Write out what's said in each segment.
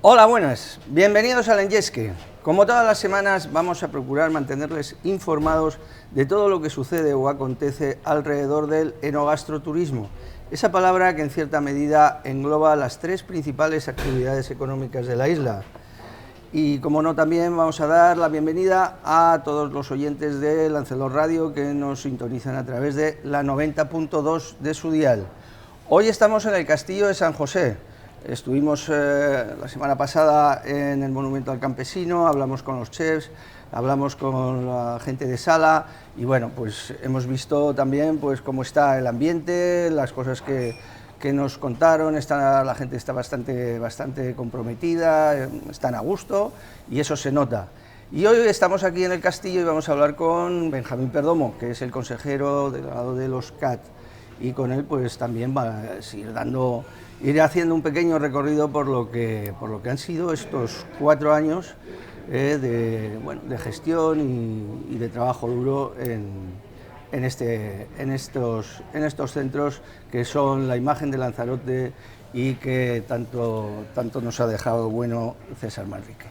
Hola, buenas. Bienvenidos a Lenguesque. Como todas las semanas, vamos a procurar mantenerles informados de todo lo que sucede o acontece alrededor del enogastroturismo. Esa palabra que en cierta medida engloba las tres principales actividades económicas de la isla. Y como no, también vamos a dar la bienvenida a todos los oyentes de Lancelot Radio que nos sintonizan a través de la 90.2 de su dial. Hoy estamos en el Castillo de San José. Estuvimos la semana pasada en el Monumento al Campesino, hablamos con los chefs, hablamos con la gente de sala y bueno, pues hemos visto también pues cómo está el ambiente, las cosas que nos contaron, la gente está bastante comprometida, están a gusto y eso se nota. Y hoy estamos aquí en el castillo y vamos a hablar con Benjamín Perdomo, que es el consejero delegado de los CAT, y con él pues también va a ir haciendo un pequeño recorrido por lo que han sido estos 4 años de gestión y de trabajo duro en estos centros que son la imagen de Lanzarote y que tanto nos ha dejado bueno César Manrique.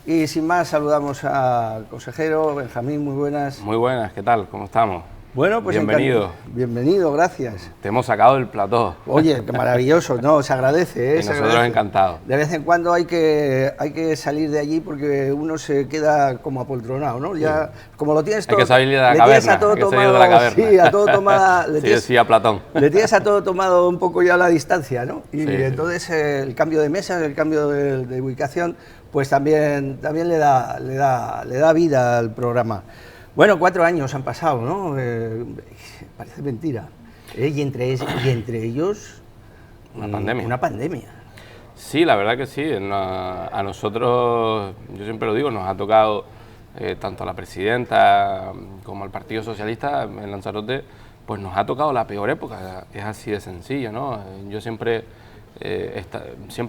Y sin más, saludamos al consejero. Benjamín, muy buenas. Muy buenas, ¿qué tal? ¿Cómo estamos? Bueno, pues bienvenido. Bienvenido, gracias. Te hemos sacado del plató. Oye, qué maravilloso, no, se agradece. Y nosotros encantados. De vez en cuando hay que salir de allí porque uno se queda como apoltronado, ¿no? Ya, sí. Como lo tienes todo... Hay que salir de la caverna, hay que salir de la caverna. Sí, a todo tomada... Decía Platón. Le tienes a todo tomado un poco ya la distancia, ¿no? Y sí, entonces el cambio de mesas, el cambio de ubicación, pues también le da vida al programa. Bueno, 4 años han pasado, ¿no? Parece mentira. Y entre ellos... Una pandemia. Sí, la verdad que sí. A nosotros, yo siempre lo digo, nos ha tocado tanto a la presidenta como al Partido Socialista en Lanzarote, pues nos ha tocado la peor época. Es así de sencillo, ¿no? Yo siempre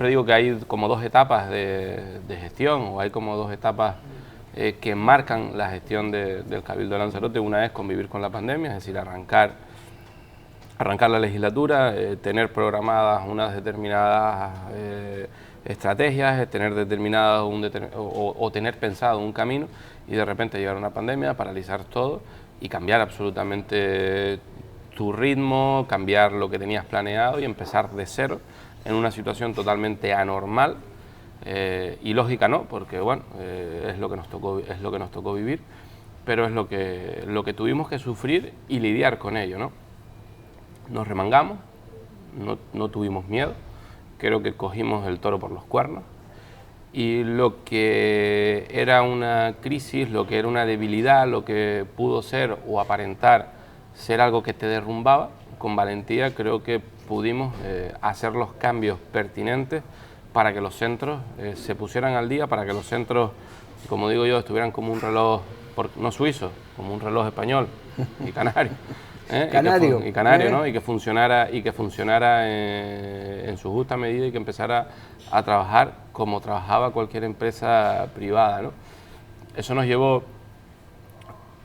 digo que hay como 2 etapas de gestión, o hay como 2 etapas que marcan la gestión del Cabildo de Lanzarote. Una es convivir con la pandemia, es decir, arrancar la legislatura, tener programadas unas determinadas estrategias, tener determinado o tener pensado un camino, y de repente llegar una pandemia, paralizar todo y cambiar absolutamente tu ritmo, cambiar lo que tenías planeado y empezar de cero en una situación totalmente anormal. Y lógica no, porque bueno, es lo que nos tocó vivir, pero es lo que tuvimos que sufrir y lidiar con ello, ¿no? Nos remangamos, no tuvimos miedo, creo que cogimos el toro por los cuernos, y lo que era una crisis, lo que era una debilidad, lo que pudo ser o aparentar ser algo que te derrumbaba, con valentía creo que pudimos hacer los cambios pertinentes para que los centros se pusieran al día, para que los centros, como digo yo, estuvieran como un reloj, no suizo, como un reloj español y canario. Canario, ¿no? Y que funcionara en su justa medida y que empezara a trabajar como trabajaba cualquier empresa privada, ¿no? Eso nos llevó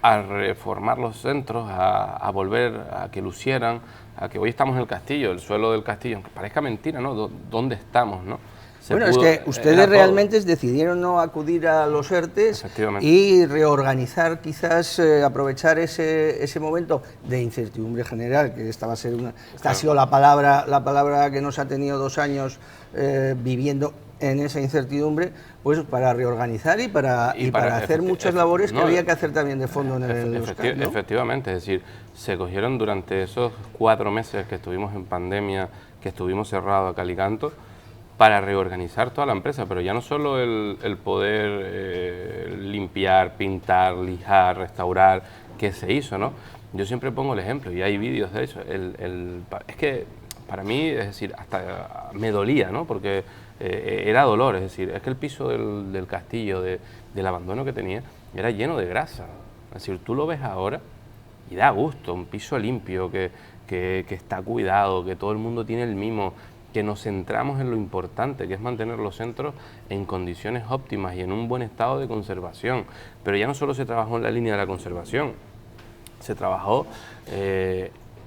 a reformar los centros, a volver a que lucieran, a que hoy estamos en el castillo, el suelo del castillo, aunque parezca mentira, ¿no? ¿Dónde estamos, no? Es que ustedes realmente decidieron no acudir a los ERTEs y reorganizar, quizás aprovechar ese momento de incertidumbre general, que esta ha sido la palabra que nos ha tenido 2 años viviendo en esa incertidumbre, pues para reorganizar y para hacer muchas labores que había que hacer también de fondo en el CAT, ¿no? Efectivamente, es decir, se cogieron durante esos 4 meses que estuvimos en pandemia, que estuvimos cerrados a cal y canto, para reorganizar toda la empresa, pero ya no solo el poder limpiar, pintar, lijar, restaurar, que se hizo, ¿no? Yo siempre pongo el ejemplo, y hay vídeos de eso, es que para mí, es decir, hasta me dolía, ¿no? Porque era dolor, es decir, es que el piso del castillo, del abandono que tenía, era lleno de grasa. Es decir, tú lo ves ahora y da gusto, un piso limpio, que está cuidado, que todo el mundo tiene el mimo, que nos centramos en lo importante, que es mantener los centros en condiciones óptimas y en un buen estado de conservación. Pero ya no solo se trabajó en la línea de la conservación, se trabajó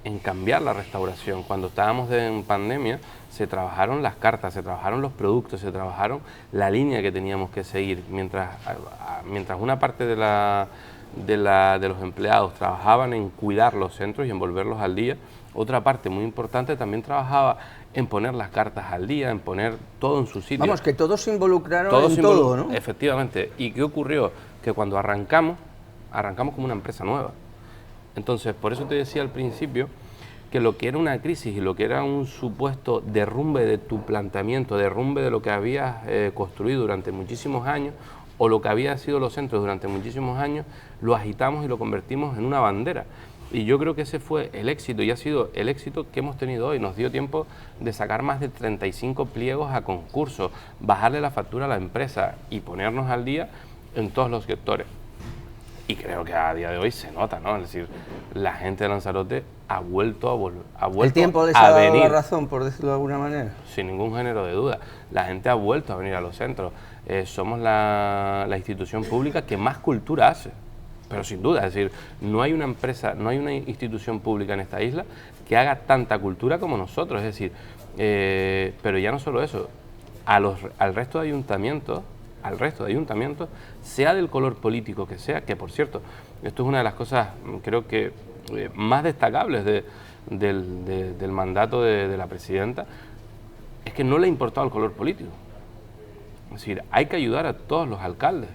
en cambiar la restauración. Cuando estábamos en pandemia, se trabajaron las cartas, se trabajaron los productos, se trabajaron la línea que teníamos que seguir. Mientras una parte de los empleados trabajaban en cuidar los centros y en volverlos al día, otra parte muy importante también trabajaba en poner las cartas al día, en poner todo en su sitio. Vamos, que todos se involucraron en todo, ¿no? Efectivamente. ¿Y qué ocurrió? Que cuando arrancamos como una empresa nueva. Entonces, por eso te decía al principio que lo que era una crisis y lo que era un supuesto derrumbe de tu planteamiento, derrumbe de lo que habías construido durante muchísimos años, o lo que había sido los centros durante muchísimos años, lo agitamos y lo convertimos en una bandera. Y yo creo que ese fue el éxito, y ha sido el éxito que hemos tenido hoy. Nos dio tiempo de sacar más de 35 pliegos a concurso, bajarle la factura a la empresa y ponernos al día en todos los sectores. Y creo que a día de hoy se nota, ¿no? Es decir, la gente de Lanzarote ha vuelto a venir. El tiempo les ha dado la razón, por decirlo de alguna manera. Sin ningún género de duda. La gente ha vuelto a venir a los centros. Somos la institución pública que más cultura hace. Pero sin duda, es decir, no hay una empresa, no hay una institución pública en esta isla que haga tanta cultura como nosotros. Es decir, pero ya no solo eso, al resto de ayuntamientos, sea del color político que sea, que por cierto, esto es una de las cosas, creo que más destacables del mandato de la presidenta, es que no le ha importado el color político. Es decir, hay que ayudar a todos los alcaldes.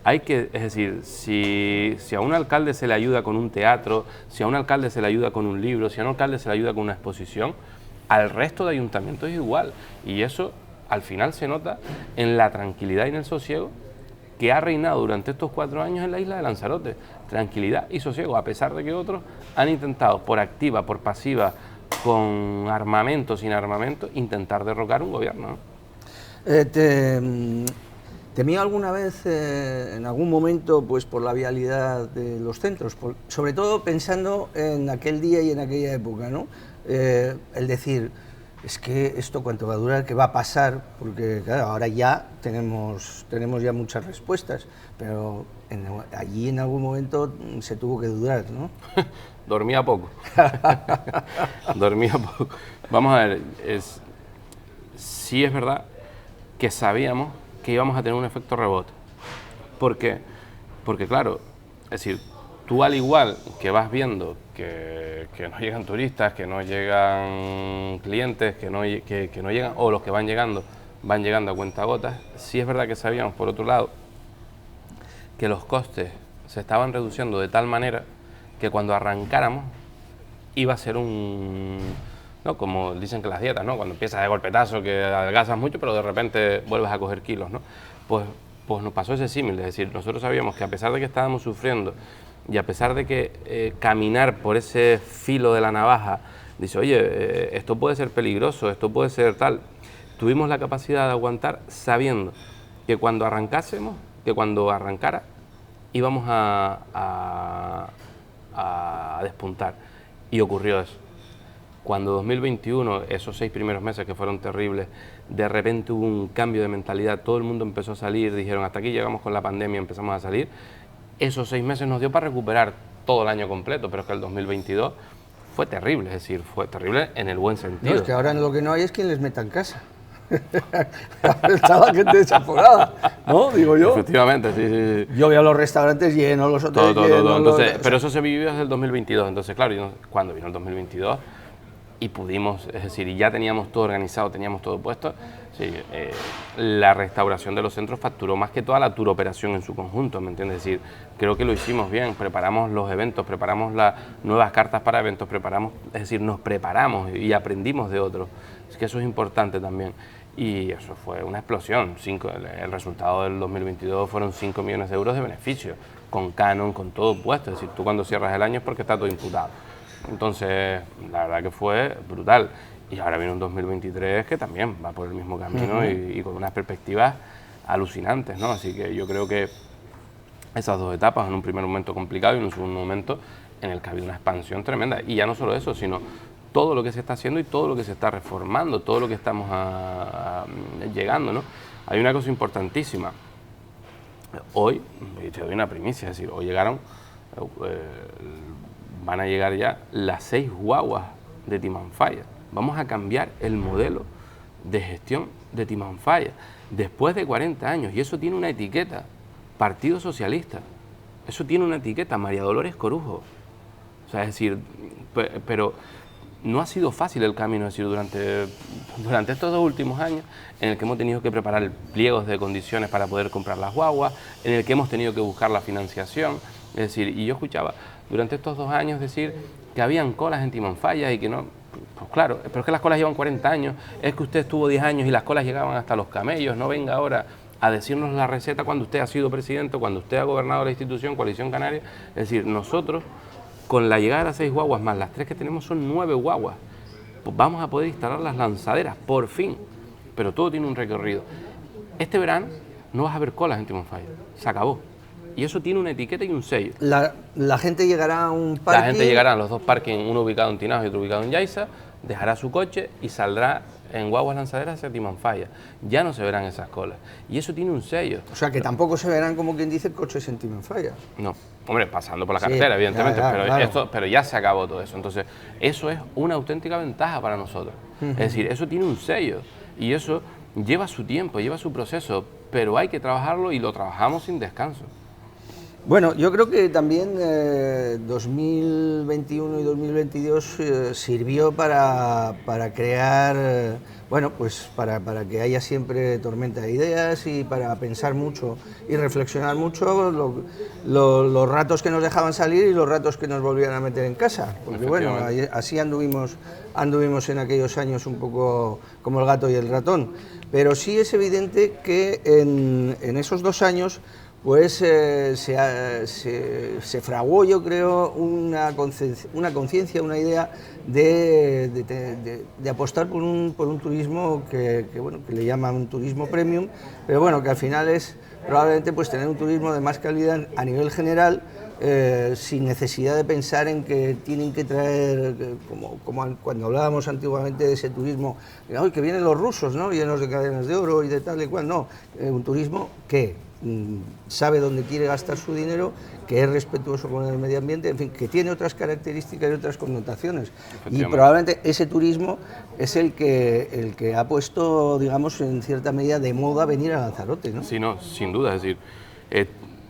Es decir, si a un alcalde se le ayuda con un teatro, si a un alcalde se le ayuda con un libro, si a un alcalde se le ayuda con una exposición, al resto de ayuntamientos es igual. Y eso al final se nota en la tranquilidad y en el sosiego que ha reinado durante estos 4 años en la isla de Lanzarote. Tranquilidad y sosiego, a pesar de que otros han intentado, por activa, por pasiva, con armamento, sin armamento, intentar derrocar un gobierno, ¿no? ¿Temía alguna vez, en algún momento, pues por la vialidad de los centros? Sobre todo pensando en aquel día y en aquella época, ¿no? El decir, es que esto cuánto va a durar, qué va a pasar, porque claro, ahora ya tenemos ya muchas respuestas, pero allí en algún momento se tuvo que dudar, ¿no? Dormía poco. Dormía poco. Vamos a ver, sí es verdad que sabíamos que íbamos a tener un efecto rebote. ¿Por qué? Porque claro, es decir, tú al igual que vas viendo que no llegan turistas, que no llegan clientes, que no llegan, o los que van llegando a cuentagotas, sí es verdad que sabíamos, por otro lado, que los costes se estaban reduciendo de tal manera que cuando arrancáramos iba a ser ¿no? Como dicen que las dietas, ¿no? Cuando empiezas de golpetazo, que adelgazas mucho, pero de repente vuelves a coger kilos, ¿no? Pues nos pasó ese símil, es decir, nosotros sabíamos que a pesar de que estábamos sufriendo y a pesar de que caminar por ese filo de la navaja, dice, oye, esto puede ser peligroso, esto puede ser tal, tuvimos la capacidad de aguantar sabiendo que cuando arrancara, íbamos a despuntar. Y ocurrió eso. Cuando 2021, esos 6 primeros meses que fueron terribles, de repente hubo un cambio de mentalidad, todo el mundo empezó a salir, dijeron hasta aquí llegamos con la pandemia, empezamos a salir, esos 6 meses nos dio para recuperar todo el año completo, pero es que el 2022 fue terrible, es decir, fue terrible en el buen sentido. No, es que ahora lo que no hay es quien les meta en casa. Estaba gente desaforada, ¿no? Digo yo. Efectivamente, sí. Yo veo los restaurantes llenos, los hoteles llenos. Entonces, pero eso se vivió desde el 2022, entonces claro, cuando vino el 2022 y pudimos, es decir, y ya teníamos todo organizado, teníamos todo puesto, sí, la restauración de los centros facturó más que toda la tour operación en su conjunto, ¿me entiendes? Es decir, creo que lo hicimos bien, preparamos los eventos, preparamos las nuevas cartas para eventos, es decir, nos preparamos y aprendimos de otros, es que eso es importante también. Y eso fue una explosión. El resultado del 2022 fueron 5 millones de euros de beneficio, con canon, con todo puesto. Es decir, tú cuando cierras el año es porque está todo imputado. Entonces, la verdad que fue brutal. Y ahora viene un 2023 que también va por el mismo camino y con unas perspectivas alucinantes, ¿no? Así que yo creo que esas 2 etapas, en un primer momento complicado y en un segundo momento en el que ha habido una expansión tremenda. Y ya no solo eso, sino todo lo que se está haciendo y todo lo que se está reformando, todo lo que estamos llegando, ¿no? Hay una cosa importantísima. Hoy, y te doy una primicia, es decir, hoy van a llegar ya las 6 guaguas de Team on Fire. vamos a cambiar el modelo de gestión de Timanfaya después de 40 años, y eso tiene una etiqueta, Partido Socialista, eso tiene una etiqueta, María Dolores Corujo. O sea, es decir, pero no ha sido fácil el camino, es decir, durante estos 2 últimos años, en el que hemos tenido que preparar pliegos de condiciones para poder comprar las guaguas, en el que hemos tenido que buscar la financiación, es decir, y yo escuchaba durante estos 2 años decir que habían colas en Timanfaya y que no. Pues claro, pero es que las colas llevan 40 años, es que usted estuvo 10 años y las colas llegaban hasta los camellos, no venga ahora a decirnos la receta cuando usted ha sido presidente, cuando usted ha gobernado la institución, Coalición Canaria. Es decir, nosotros, con la llegada de las 6 guaguas más las 3 que tenemos, son 9 guaguas. Pues vamos a poder instalar las lanzaderas, por fin, pero todo tiene un recorrido. Este verano no vas a ver colas en Timanfaya, se acabó. Y eso tiene una etiqueta y un sello. La gente llegará a un parking... La gente llegará a los 2 parkings, uno ubicado en Tinajo y otro ubicado en Yaiza, dejará su coche y saldrá en guaguas lanzaderas hacia Timanfaya. Ya no se verán esas colas. Y eso tiene un sello. O sea, que tampoco se verán, como quien dice, coches en Timanfaya. No, hombre, pasando por la carretera, evidentemente, pero ya se acabó todo eso. Entonces, eso es una auténtica ventaja para nosotros. Es decir, eso tiene un sello y eso lleva su tiempo, lleva su proceso, pero hay que trabajarlo y lo trabajamos sin descanso. Bueno, yo creo que también 2021 y 2022 sirvió para crear, bueno, pues para que haya siempre tormenta de ideas y para pensar mucho y reflexionar mucho los ratos que nos dejaban salir y los ratos que nos volvían a meter en casa. Porque bueno, así anduvimos en aquellos años un poco como el gato y el ratón. Pero sí es evidente que en esos 2 años pues se fraguó, yo creo, una conciencia, una idea de apostar por un turismo que le llaman un turismo premium, pero bueno, que al final es probablemente pues tener un turismo de más calidad a nivel general, sin necesidad de pensar en que tienen que traer, como cuando hablábamos antiguamente de ese turismo, que vienen los rusos, ¿no?, llenos de cadenas de oro y de tal y cual. No, un turismo que sabe dónde quiere gastar su dinero, que es respetuoso con el medio ambiente, en fin, que tiene otras características y otras connotaciones. Y probablemente ese turismo es el que ha puesto, digamos, en cierta medida de moda venir a Lanzarote, ¿no? Sí, no, sin duda. Es decir,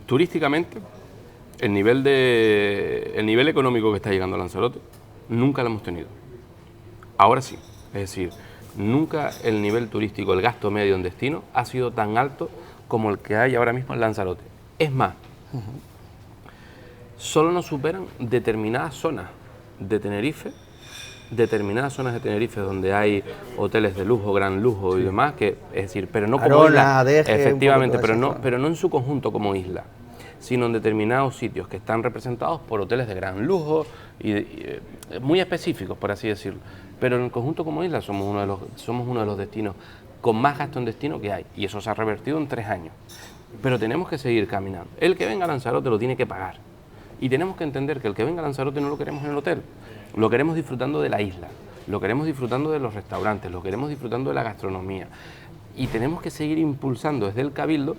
turísticamente, el nivel económico que está llegando a Lanzarote nunca lo hemos tenido. Ahora sí, es decir, nunca el nivel turístico, el gasto medio en destino ha sido tan alto como el que hay ahora mismo en Lanzarote. Es más, solo nos superan determinadas zonas de Tenerife, donde hay hoteles de lujo, gran lujo y demás, que es decir, pero no como isla, efectivamente, pero no en su conjunto como isla, sino en determinados sitios que están representados por hoteles de gran lujo y muy específicos, por así decirlo. Pero en el conjunto como isla somos uno de los destinos con más gasto en destino que hay, y eso se ha revertido en 3 años. Pero tenemos que seguir caminando. El que venga a Lanzarote lo tiene que pagar. Y tenemos que entender que el que venga a Lanzarote no lo queremos en el hotel, lo queremos disfrutando de la isla, lo queremos disfrutando de los restaurantes, lo queremos disfrutando de la gastronomía. Y tenemos que seguir impulsando desde el Cabildo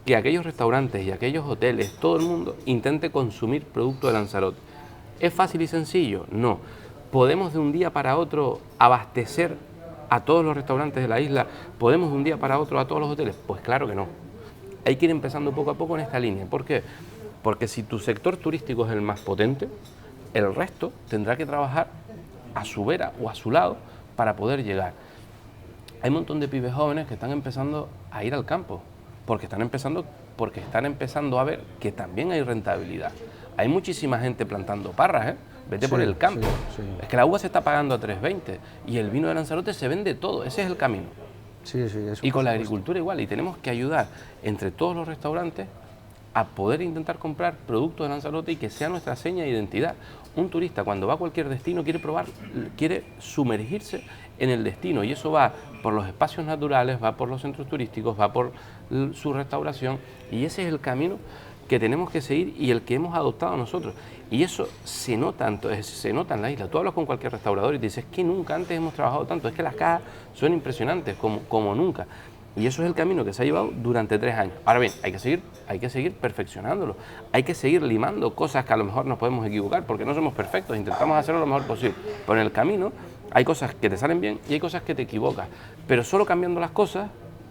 que aquellos restaurantes y aquellos hoteles, todo el mundo, intente consumir producto de Lanzarote. ¿Es fácil y sencillo? No. ¿Podemos de un día para otro abastecer a todos los restaurantes de la isla? ¿Podemos de un día para otro a todos los hoteles? Pues claro que no. Hay que ir empezando poco a poco en esta línea. ¿Por qué? Porque si tu sector turístico es el más potente, el resto tendrá que trabajar a su vera o a su lado para poder llegar. Hay un montón de pibes jóvenes que están empezando a ir al campo, porque están empezando a ver que también hay rentabilidad. Hay muchísima gente plantando parras, vete por el campo. Sí. Es que la uva se está pagando a 3,20 y el vino de Lanzarote se vende todo, ese es el camino. Y con la agricultura igual, y tenemos que ayudar entre todos los restaurantes a poder intentar comprar productos de Lanzarote y que sea nuestra seña de identidad. Un turista cuando va a cualquier destino quiere probar, quiere sumergirse en el destino, y eso va por los espacios naturales, va por los centros turísticos, va por su restauración, y ese es el camino que tenemos que seguir y el que hemos adoptado nosotros. Y eso se nota en la isla. Tú hablas con cualquier restaurador y te dices, es que nunca antes hemos trabajado tanto, es que las cajas son impresionantes, como nunca. Y eso es el camino que se ha llevado durante 3 años. Ahora bien, hay que seguir perfeccionándolo, hay que seguir limando cosas que a lo mejor nos podemos equivocar, porque no somos perfectos, intentamos hacerlo lo mejor posible. Pero en el camino Hay cosas que te salen bien y hay cosas que te equivocas, pero solo cambiando las cosas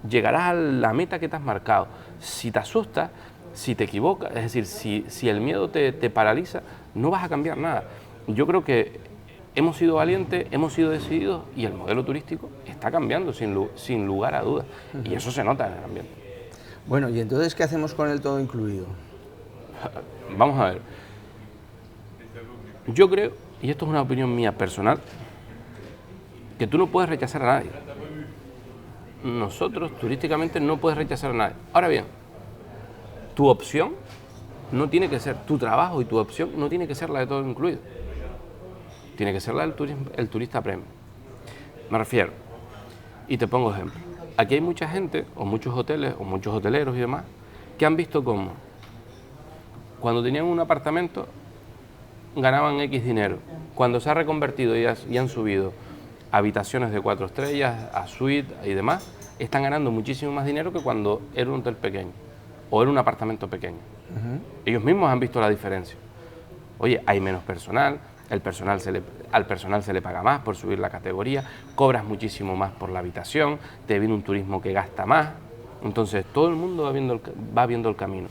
llegarás a la meta que te has marcado. Si te asustas, si te equivocas, es decir, si el miedo te paraliza, no vas a cambiar nada. Yo creo que hemos sido valientes, hemos sido decididos y el modelo turístico está cambiando sin lugar a dudas. Y eso se nota en el ambiente. Bueno, ¿y entonces qué hacemos con el todo incluido? Vamos a ver. Yo creo, y esto es una opinión mía personal, que tú no puedes rechazar a nadie. Nosotros, turísticamente, no puedes rechazar a nadie. Ahora bien, tu opción no tiene que ser, tu trabajo y tu opción no tiene que ser la de todo incluido. Tiene que ser la del el turista premium. Me refiero, y te pongo ejemplo. Aquí hay mucha gente, o muchos hoteles, o muchos hoteleros y demás, que han visto cómo cuando tenían un apartamento ganaban X dinero. Cuando se ha reconvertido y han subido habitaciones de 4 estrellas, a suite y demás, están ganando muchísimo más dinero que cuando era un hotel pequeño o era un apartamento pequeño. Ellos mismos han visto la diferencia. Oye, hay menos personal, al personal se le paga más por subir la categoría, cobras muchísimo más por la habitación, te viene un turismo que gasta más. Entonces todo el mundo va viendo el camino.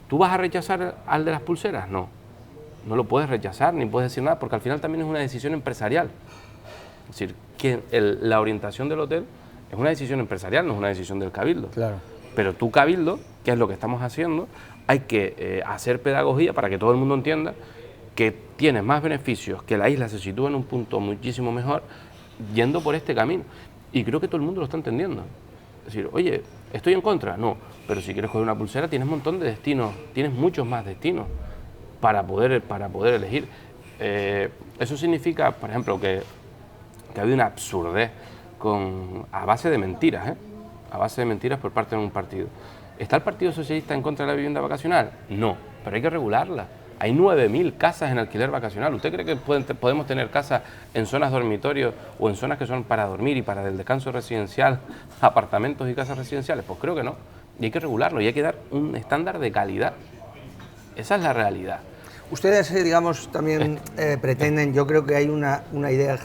¿Tú vas a rechazar al de las pulseras? No. No lo puedes rechazar ni puedes decir nada porque al final también es una decisión empresarial. Es decir, que la orientación del hotel es una decisión empresarial, no es una decisión del cabildo. Claro. Pero tú, cabildo, que es lo que estamos haciendo, hay que hacer pedagogía para que todo el mundo entienda que tienes más beneficios, que la isla se sitúa en un punto muchísimo mejor yendo por este camino. Y creo que todo el mundo lo está entendiendo. Es decir, oye, ¿estoy en contra? No, pero si quieres coger una pulsera tienes un montón de destinos, tienes muchos más destinos para poder elegir. Eso significa, por ejemplo, que ha habido una absurdez a base de mentiras, a base de mentiras por parte de un partido. ¿Está el Partido Socialista en contra de la vivienda vacacional? No, pero hay que regularla. Hay 9.000 casas en alquiler vacacional. ¿Usted cree que podemos tener casas en zonas dormitorios o en zonas que son para dormir y para el descanso residencial, apartamentos y casas residenciales? Pues creo que no. Y hay que regularlo y hay que dar un estándar de calidad. Esa es la realidad. Ustedes, digamos, también pretenden, yo creo que hay una idea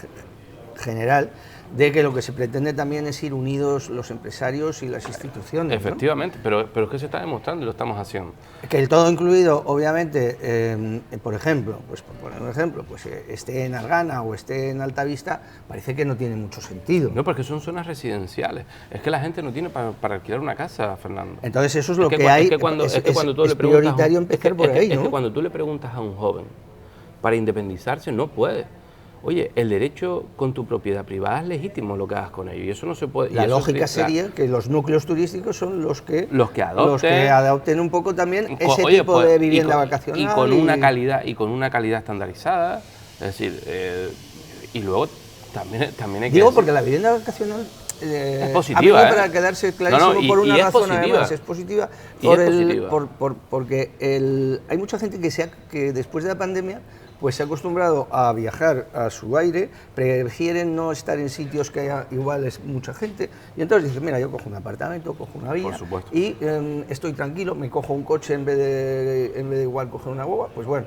general de que lo que se pretende también es ir unidos los empresarios y las instituciones. Efectivamente, ¿no? pero es que se está demostrando y lo estamos haciendo. Que el todo incluido, obviamente, por ejemplo, pues por poner un ejemplo, pues esté en Argana o esté en Altavista, parece que no tiene mucho sentido. No, porque son zonas residenciales. Es que la gente no tiene para alquilar una casa, Fernando. Entonces eso es lo que hay. Es prioritario empezar por ahí, ¿no? Es que cuando tú le preguntas a un joven para independizarse, no puede. Oye, el derecho con tu propiedad privada es legítimo lo que hagas con ello y eso no se puede. La lógica sería que los núcleos turísticos son los que adopten un poco también ese tipo de vivienda vacacional y con una calidad estandarizada, es decir, y luego también hay que digo porque la vivienda vacacional es positiva, para quedarse clarísimo por una razón además es positiva porque hay mucha gente que después de la pandemia pues se ha acostumbrado a viajar a su aire, prefieren no estar en sitios que haya iguales mucha gente, y entonces dicen, mira, yo cojo un apartamento, cojo una villa, y estoy tranquilo, me cojo un coche en vez de igual coger una guagua, pues bueno,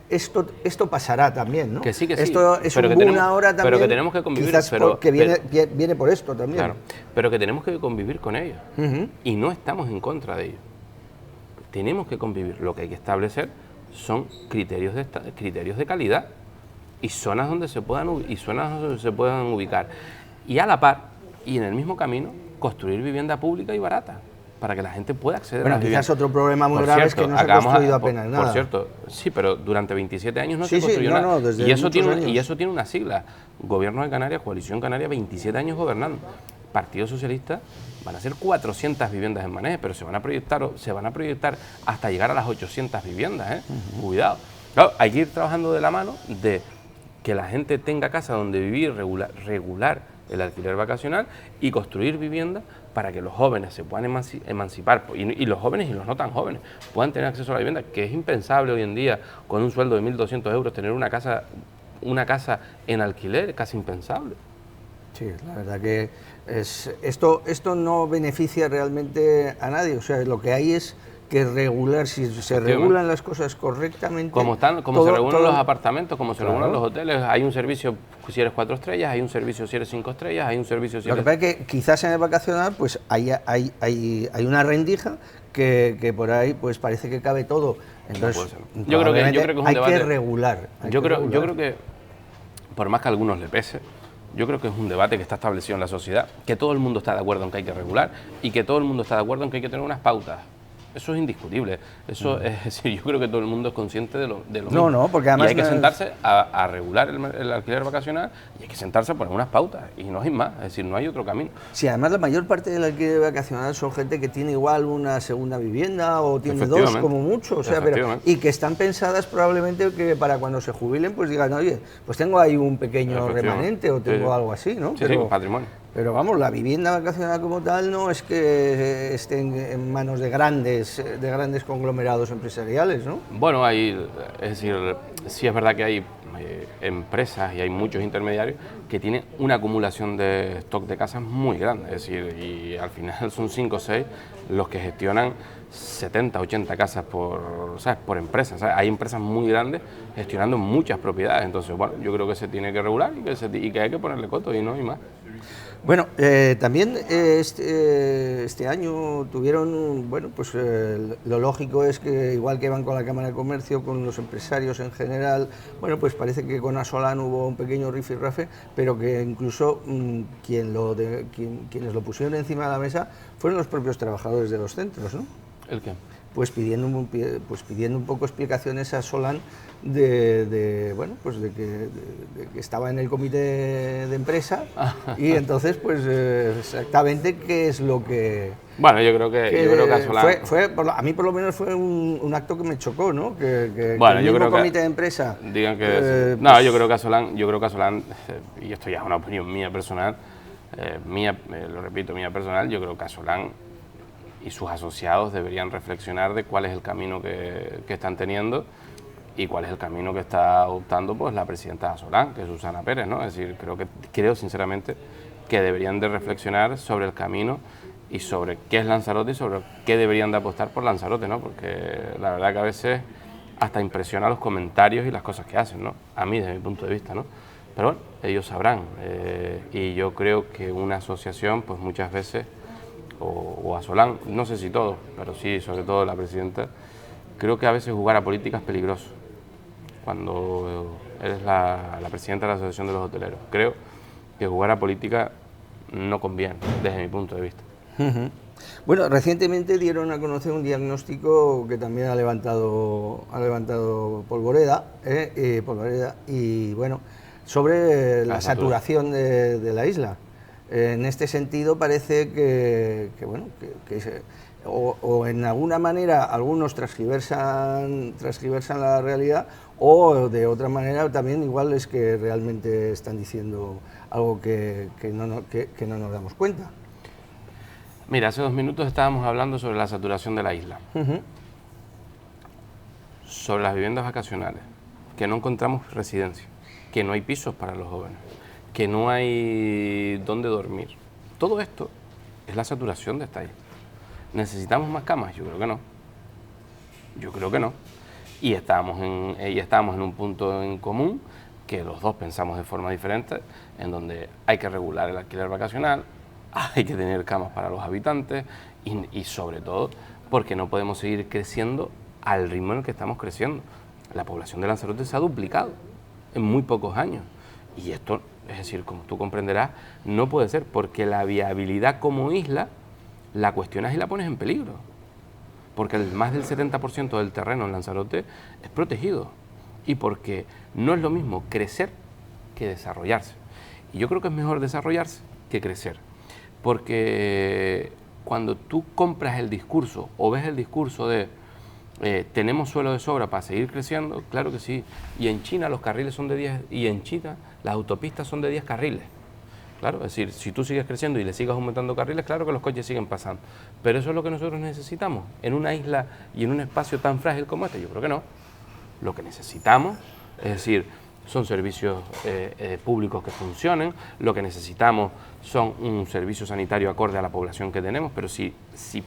esto pasará también, ¿no? Que sí, que sí. Esto es un boom ahora también, pero que tenemos que convivir, quizás porque viene por esto también. Claro, pero que tenemos que convivir con ellos, y no estamos en contra de ellos. Tenemos que convivir, lo que hay que establecer son criterios de calidad y zonas donde se puedan ubicar y a la par y en el mismo camino construir vivienda pública y barata para que la gente pueda acceder a las viviendas. Quizás otro problema muy grave es que no se ha construido apenas nada. Por cierto, sí, pero durante 27 años no se construyó nada. Y eso tiene una sigla. Gobierno de Canarias, Coalición Canaria, 27 años gobernando. Partido Socialista, van a ser 400 viviendas en Maneje, pero se van a proyectar hasta llegar a las 800 viviendas, Cuidado. Claro, hay que ir trabajando de la mano de que la gente tenga casa donde vivir, regular el alquiler vacacional y construir viviendas para que los jóvenes se puedan emancipar, y los jóvenes y los no tan jóvenes puedan tener acceso a la vivienda, que es impensable hoy en día con un sueldo de 1.200 euros tener una casa en alquiler, casi impensable. Sí, la verdad que esto no beneficia realmente a nadie, o sea, lo que hay es que regular, si se regulan las cosas correctamente. Como se regulan los apartamentos, como se regulan los hoteles, hay un servicio si eres 4 estrellas, hay un servicio si eres 5 estrellas, hay un servicio si eres... Lo que pasa es que quizás en el vacacional pues hay una rendija que por ahí pues parece que cabe todo. Entonces, yo creo que es un hay debate. que regular. Yo creo que, por más que a algunos le pese, yo creo que es un debate que está establecido en la sociedad, que todo el mundo está de acuerdo en que hay que regular y que todo el mundo está de acuerdo en que hay que tener unas pautas. Eso es indiscutible. Eso es decir, yo creo que todo el mundo es consciente de lo mismo. No, porque además... Y hay que sentarse a regular el alquiler vacacional y hay que sentarse a poner unas pautas y no hay más, es decir, no hay otro camino. Sí, además la mayor parte del alquiler vacacional son gente que tiene igual una segunda vivienda o tiene dos como mucho, o sea, y que están pensadas probablemente que para cuando se jubilen pues digan, oye, pues tengo ahí un pequeño remanente o tengo algo así, ¿no? Sí, patrimonio. Pero vamos, la vivienda vacacional como tal no es que esté en manos de grandes conglomerados empresariales, ¿no? Bueno, es decir, sí es verdad que hay empresas y hay muchos intermediarios que tienen una acumulación de stock de casas muy grande, es decir, y al final son 5 o 6 los que gestionan 70, 80 casas por empresas, ¿sabes? Hay empresas muy grandes gestionando muchas propiedades, entonces, bueno, yo creo que se tiene que regular y que hay que ponerle coto y no hay más. Bueno, también este año tuvieron, bueno, pues lo lógico es que igual que van con la Cámara de Comercio, con los empresarios en general, bueno, pues parece que con Asolan hubo un pequeño rifirrafe, pero que incluso quienes lo pusieron encima de la mesa fueron los propios trabajadores de los centros, ¿no? ¿El qué? Pues pidiendo un poco explicaciones a Solán de que estaba en el comité de empresa y entonces pues exactamente qué es lo que... Bueno, yo creo que a Solán... a mí por lo menos fue un acto que me chocó, ¿no? Bueno, yo creo que el comité de empresa... Digan que... no, yo creo que a Solán, y esto ya es una opinión mía personal, lo repito, mía personal, yo creo que a Solán y sus asociados deberían reflexionar de cuál es el camino que están teniendo y cuál es el camino que está adoptando pues la presidenta de Asolan, que es Susana Pérez, ¿no? Es decir, creo sinceramente que deberían de reflexionar sobre el camino y sobre qué es Lanzarote y sobre qué deberían de apostar por Lanzarote, ¿no? Porque la verdad que a veces hasta impresiona los comentarios y las cosas que hacen, ¿no? A mí, desde mi punto de vista, ¿no? Pero bueno, ellos sabrán y yo creo que una asociación pues muchas veces o Asolan, no sé si todos, pero sí, sobre todo la presidenta, creo que a veces jugar a política es peligroso. Cuando eres la presidenta de la Asociación de los Hoteleros, creo que jugar a política no conviene, desde mi punto de vista. Bueno, recientemente dieron a conocer un diagnóstico que también ha levantado polvoreda, y bueno, sobre la saturación de la isla. En este sentido parece que en alguna manera algunos transgiversan la realidad o de otra manera también igual es que realmente están diciendo algo que no nos damos cuenta. Mira, hace 2 minutos estábamos hablando sobre la saturación de la isla, sobre las viviendas vacacionales, que no encontramos residencia, que no hay pisos para los jóvenes, que no hay dónde dormir. Todo esto es la saturación de esta isla. ¿Necesitamos más camas? Yo creo que no. Yo creo que no. Y estábamos en un punto en común que los dos pensamos de forma diferente, en donde hay que regular el alquiler vacacional, hay que tener camas para los habitantes y sobre todo porque no podemos seguir creciendo al ritmo en el que estamos creciendo. La población de Lanzarote se ha duplicado en muy pocos años y esto, es decir, como tú comprenderás, no puede ser porque la viabilidad como isla la cuestionas y la pones en peligro, porque más del 70% del terreno en Lanzarote es protegido y porque no es lo mismo crecer que desarrollarse. Y yo creo que es mejor desarrollarse que crecer, porque cuando tú compras el discurso o ves el discurso de tenemos suelo de sobra para seguir creciendo, claro que sí, y en China los carriles son de 10, y en China las autopistas son de 10 carriles. Claro, es decir, si tú sigues creciendo y le sigas aumentando carriles, claro que los coches siguen pasando. Pero eso es lo que nosotros necesitamos en una isla y en un espacio tan frágil como este. Yo creo que no. Lo que necesitamos, es decir, son servicios públicos que funcionen, lo que necesitamos son un servicio sanitario acorde a la población que tenemos, pero si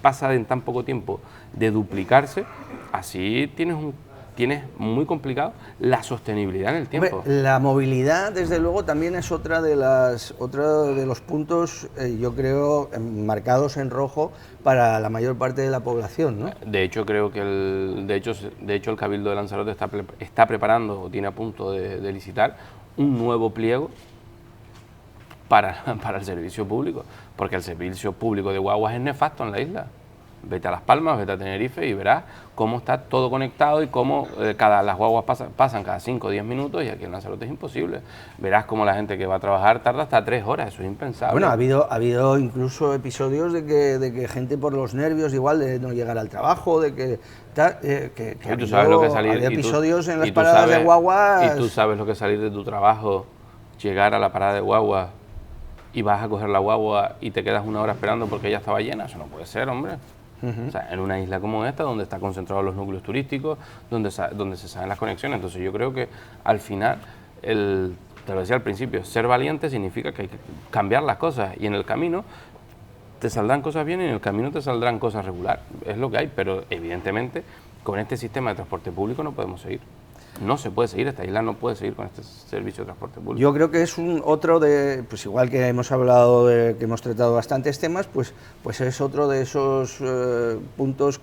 pasa en tan poco tiempo de duplicarse, así tienes muy complicado la sostenibilidad en el tiempo. Hombre, la movilidad, desde luego, también es otro de los puntos, yo creo, marcados en rojo para la mayor parte de la población, ¿no? De hecho, creo que de hecho el Cabildo de Lanzarote está preparando o tiene a punto de licitar un nuevo pliego para el servicio público, porque el servicio público de guaguas es nefasto en la isla. Vete a Las Palmas, vete a Tenerife y verás cómo está todo conectado y cómo las guaguas pasan cada 5 o 10 minutos, y aquí en Lanzarote es imposible. Verás cómo la gente que va a trabajar tarda hasta 3 horas, eso es impensable. Bueno, ha habido incluso episodios de que gente por los nervios igual de no llegar al trabajo, de que tú sabes lo que es salir, había episodios en las tú paradas sabes, de guaguas. Y tú sabes lo que es salir de tu trabajo, llegar a la parada de guagua y vas a coger la guagua y te quedas 1 hora esperando porque ya estaba llena. Eso no puede ser, hombre. O sea, en una isla como esta, donde están concentrados los núcleos turísticos, donde se saben las conexiones. Entonces yo creo que al final, te lo decía al principio, ser valiente significa que hay que cambiar las cosas, y en el camino te saldrán cosas bien y en el camino te saldrán cosas regular. Es lo que hay, pero evidentemente con este sistema de transporte público no podemos seguir. No se puede seguir, esta isla no puede seguir con este servicio de transporte público. Yo creo que es pues igual que hemos hablado, que hemos tratado bastantes temas, pues es otro de esos puntos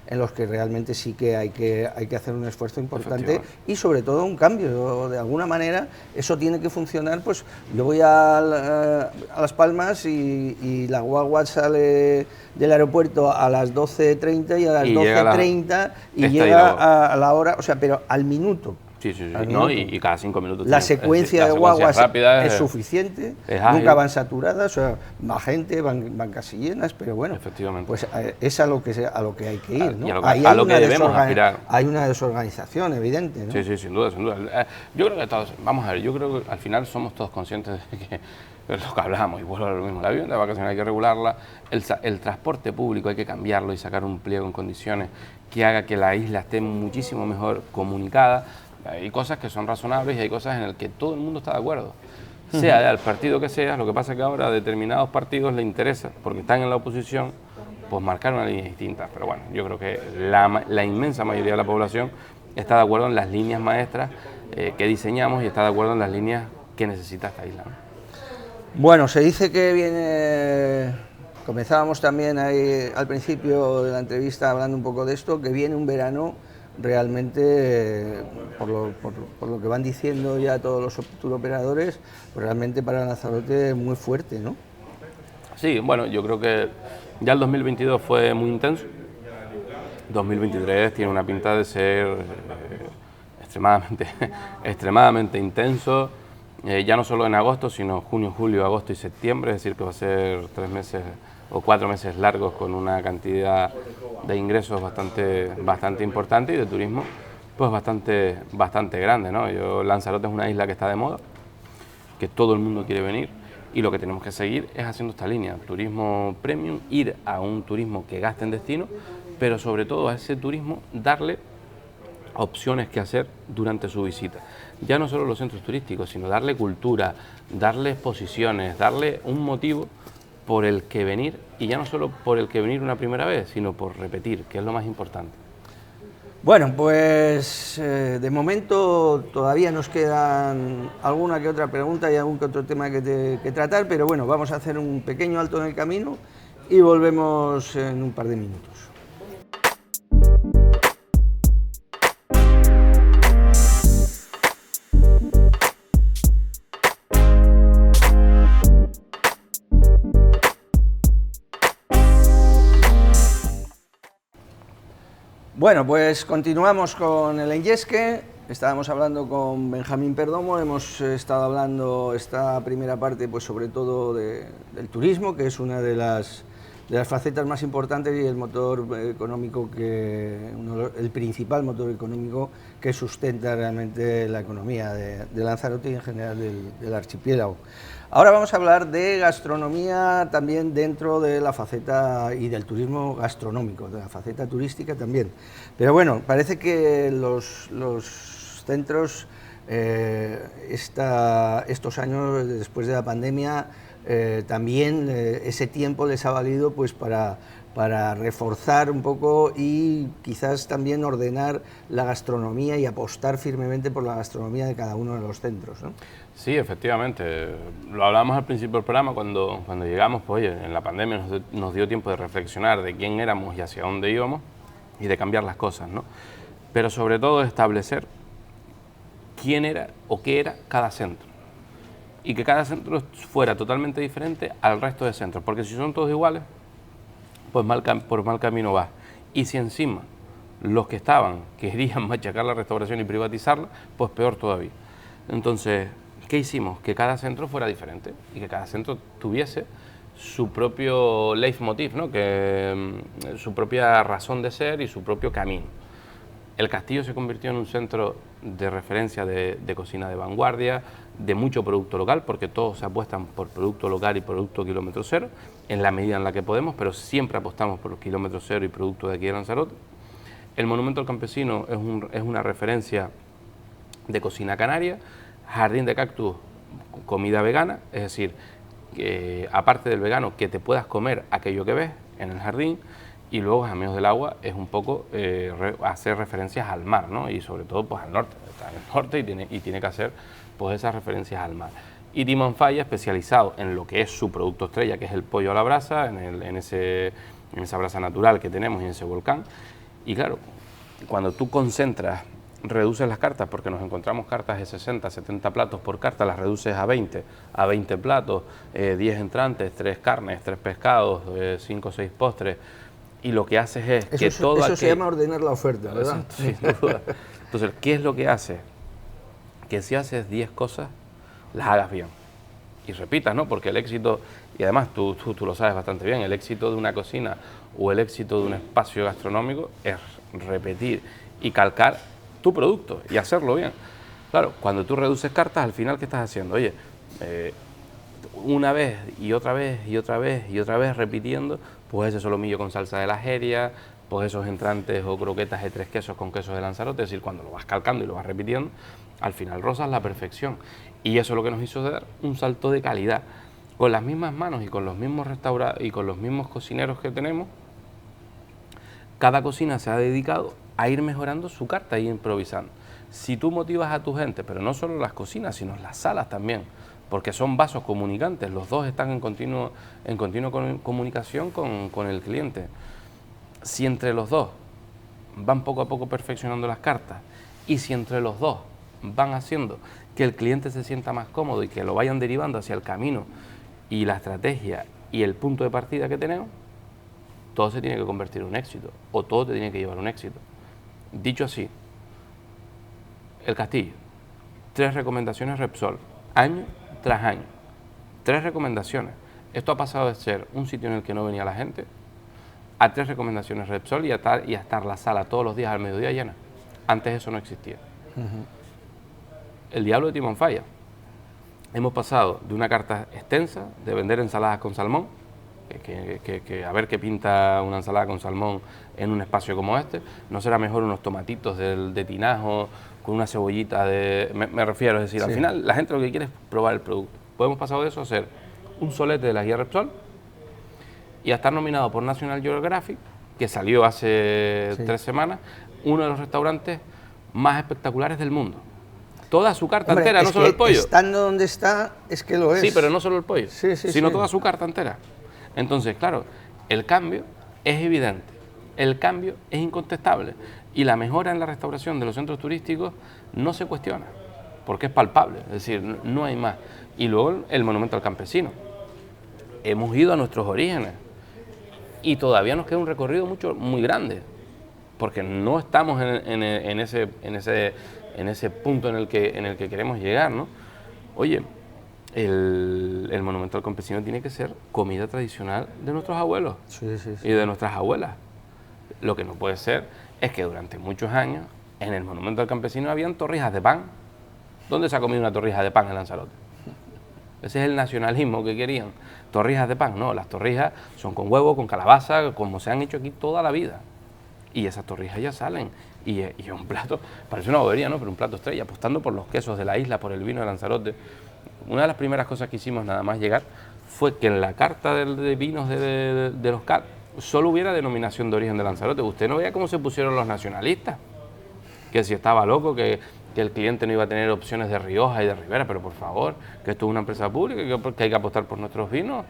en los que realmente sí que hay que hacer un esfuerzo importante y sobre todo un cambio. De alguna manera eso tiene que funcionar. Pues yo voy a Las Palmas y la guagua sale del aeropuerto a las 12:30 y a las 12:30 y llega a la hora, o sea, pero al minuto. Sí, no, y cada 5 minutos. La secuencia de guaguas es suficiente, nunca van saturadas, o sea, va gente, van casi llenas, pero bueno, efectivamente, pues es a lo que hay que ir, ¿no? A lo que debemos aspirar. Hay una desorganización evidente, ¿no? Sí, sin duda. Yo creo que todos, vamos a ver, yo creo que al final somos todos conscientes de que es lo que hablamos, y vuelvo a lo mismo, la vivienda de vacaciones hay que regularla, el transporte público hay que cambiarlo y sacar un pliego en condiciones que haga que la isla esté muchísimo mejor comunicada. Hay cosas que son razonables y hay cosas en las que todo el mundo está de acuerdo, sea del partido que sea. Lo que pasa es que ahora a determinados partidos les interesa, porque están en la oposición, pues marcar una línea distinta. Pero bueno, yo creo que la inmensa mayoría de la población está de acuerdo en las líneas maestras que diseñamos y está de acuerdo en las líneas que necesita esta isla, ¿no? Bueno, se dice que viene, comenzábamos también ahí al principio de la entrevista hablando un poco de esto, que viene un verano realmente, por lo que van diciendo ya todos los turoperadores, pues realmente para Lanzarote muy fuerte, ¿no? Sí, bueno, yo creo que ya el 2022 fue muy intenso. 2023 tiene una pinta de ser extremadamente intenso, ya no solo en agosto, sino junio, julio, agosto y septiembre, es decir, que va a ser 3 meses o 4 meses largos con una cantidad de ingresos bastante importante y de turismo pues bastante grande, ¿no? Lanzarote es una isla que está de moda, que todo el mundo quiere venir, y lo que tenemos que seguir es haciendo esta línea, turismo premium, ir a un turismo que gaste en destino, pero sobre todo a ese turismo darle opciones que hacer durante su visita. Ya no solo los centros turísticos, sino darle cultura, darle exposiciones, darle un motivo por el que venir, y ya no solo por el que venir una primera vez, sino por repetir, que es lo más importante. Bueno, pues de momento todavía nos quedan alguna que otra pregunta y algún que otro tema que tratar, pero bueno, vamos a hacer un pequeño alto en el camino y volvemos en un par de minutos. Bueno, pues continuamos con el Enyesque. Estábamos hablando con Benjamín Perdomo, hemos estado hablando esta primera parte pues sobre todo del turismo, que es una de las facetas más importantes y el motor económico, el principal motor económico que sustenta realmente la economía de Lanzarote y en general del archipiélago. Ahora vamos a hablar de gastronomía también dentro de la faceta y del turismo gastronómico, de la faceta turística también. Pero bueno, parece que los centros estos años después de la pandemia, también ese tiempo les ha valido pues para reforzar un poco y quizás también ordenar la gastronomía y apostar firmemente por la gastronomía de cada uno de los centros, ¿no? Sí, efectivamente. Lo hablábamos al principio del programa cuando llegamos, pues oye, en la pandemia nos dio tiempo de reflexionar de quién éramos y hacia dónde íbamos y de cambiar las cosas, ¿no? Pero sobre todo establecer quién era o qué era cada centro y que cada centro fuera totalmente diferente al resto de centros, porque si son todos iguales, pues por mal camino va. Y si encima los que estaban querían machacar la restauración y privatizarla, pues peor todavía. Entonces, ¿qué hicimos? Que cada centro fuera diferente y que cada centro tuviese su propio leitmotiv, ¿no? Su propia razón de ser y su propio camino. El Castillo se convirtió en un centro de referencia de cocina de vanguardia, de mucho producto local, porque todos se apuestan por producto local y producto kilómetro cero, en la medida en la que podemos, pero siempre apostamos por los kilómetros cero y producto de aquí de Lanzarote. El Monumento al Campesino es una referencia de cocina canaria, jardín de cactus, comida vegana, es decir, que aparte del vegano, que te puedas comer aquello que ves en el jardín. Y luego Amigos del Agua es un poco hacer referencias al mar, ¿no? Y sobre todo pues al norte, está en el norte y tiene que hacer pues esas referencias al mar. Y Timón Falla, especializado en lo que es su producto estrella, que es el pollo a la brasa, en esa brasa natural que tenemos y en ese volcán. Y claro, cuando tú concentras, reduces las cartas, porque nos encontramos cartas de 60, 70 platos por carta, las reduces a 20 platos, 10 entrantes, 3 carnes, 3 pescados, 5 o 6 postres. Y lo que haces es que todo eso se llama ordenar la oferta, ¿verdad? Exacto, sin duda. Entonces, ¿qué es lo que hace? Que si haces 10 cosas, las hagas bien. Y repitas, ¿no? Porque el éxito, y además tú lo sabes bastante bien, el éxito de una cocina o el éxito de un espacio gastronómico es repetir y calcar tu producto y hacerlo bien. Claro, cuando tú reduces cartas, al final, ¿qué estás haciendo? Oye, una vez y otra vez y otra vez y otra vez repitiendo, pues ese solomillo con salsa de la Jeria, pues esos entrantes o croquetas de 3 quesos con quesos de Lanzarote, es decir, cuando lo vas calcando y lo vas repitiendo, al final rozas la perfección. Y eso es lo que nos hizo dar un salto de calidad. Con las mismas manos y con los mismos restauradores y con los mismos cocineros que tenemos, cada cocina se ha dedicado a ir mejorando su carta y improvisando. Si tú motivas a tu gente, pero no solo las cocinas, sino las salas también, porque son vasos comunicantes, los dos están en continuo comunicación con el cliente. Si entre los dos van poco a poco perfeccionando las cartas y si entre los dos van haciendo que el cliente se sienta más cómodo y que lo vayan derivando hacia el camino y la estrategia y el punto de partida que tenemos, todo se tiene que convertir en un éxito o todo te tiene que llevar a un éxito. Dicho así, el Castillo, 3 recomendaciones Repsol, año tras año, 3 recomendaciones. Esto ha pasado de ser un sitio en el que no venía la gente a 3 recomendaciones Repsol y a estar la sala todos los días al mediodía llena. Antes eso no existía. El Diablo de Timón Falla. Hemos pasado de una carta extensa de vender ensaladas con salmón, que a ver qué pinta una ensalada con salmón en un espacio como este. ¿No será mejor unos tomatitos de tinajo con una cebollita me refiero, es decir, sí. Al final la gente lo que quiere es probar el producto. Pues hemos pasado de eso a ser un solete de la guía Repsol y a estar nominado por National Geographic, que salió hace 3 semanas, uno de los restaurantes más espectaculares del mundo. Toda su carta entera, no solo el pollo. Estando donde está, es que lo es. Sí, pero no solo el pollo, sino toda su carta entera. Entonces, claro, el cambio es evidente, el cambio es incontestable y la mejora en la restauración de los centros turísticos no se cuestiona, porque es palpable, es decir, no hay más. Y luego el Monumento al Campesino. Hemos ido a nuestros orígenes y todavía nos queda un recorrido muy grande, porque no estamos en ese punto en el que queremos llegar, ¿no? Oye, el Monumento al Campesino tiene que ser comida tradicional de nuestros abuelos y de nuestras abuelas. Lo que no puede ser es que durante muchos años en el Monumento al Campesino habían torrijas de pan. ¿Dónde se ha comido una torrija de pan en Lanzarote? Ese es el nacionalismo que querían. Torrijas de pan, no, las torrijas son con huevo, con calabaza, como se han hecho aquí toda la vida. y esas torrijas ya salen. Y es un plato, parece una bobería, ¿no? Pero un plato estrella, apostando por los quesos de la isla, por el vino de Lanzarote. Una de las primeras cosas que hicimos nada más llegar fue que en la carta de vinos de los CAT solo hubiera denominación de origen de Lanzarote. Usted no veía cómo se pusieron los nacionalistas, que si estaba loco, que el cliente no iba a tener opciones de Rioja y de Ribera, pero por favor, que esto es una empresa pública, que hay que apostar por nuestros vinos.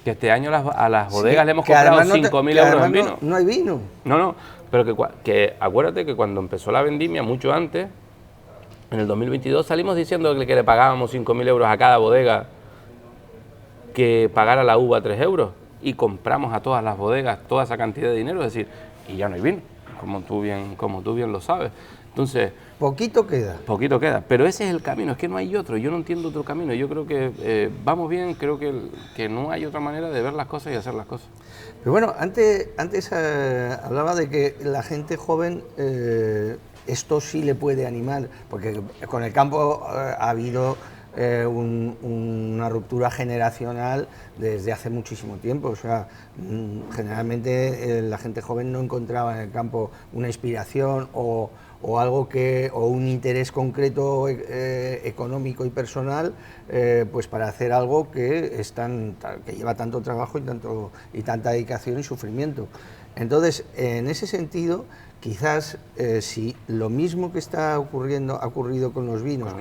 Que este año a las bodegas le hemos comprado 5.000 euros en vino. No hay vino. No, pero que acuérdate que cuando empezó la vendimia, mucho antes, en el 2022 salimos diciendo que le pagábamos 5.000 euros a cada bodega que pagara la uva 3 euros y compramos a todas las bodegas toda esa cantidad de dinero, es decir, y ya no hay vino, como tú bien lo sabes. Entonces, poquito queda, pero ese es el camino, es que no hay otro, yo no entiendo otro camino, yo creo que vamos bien, creo que no hay otra manera de ver las cosas y hacer las cosas. Pero bueno, antes hablaba de que la gente joven esto sí le puede animar, porque con el campo ha habido una ruptura generacional desde hace muchísimo tiempo. O sea, generalmente la gente joven no encontraba en el campo una inspiración o algo o un interés concreto económico y personal, pues para hacer algo que lleva tanto trabajo y tanta dedicación y sufrimiento. Entonces, en ese sentido, quizás si lo mismo que ha ocurrido con los vinos,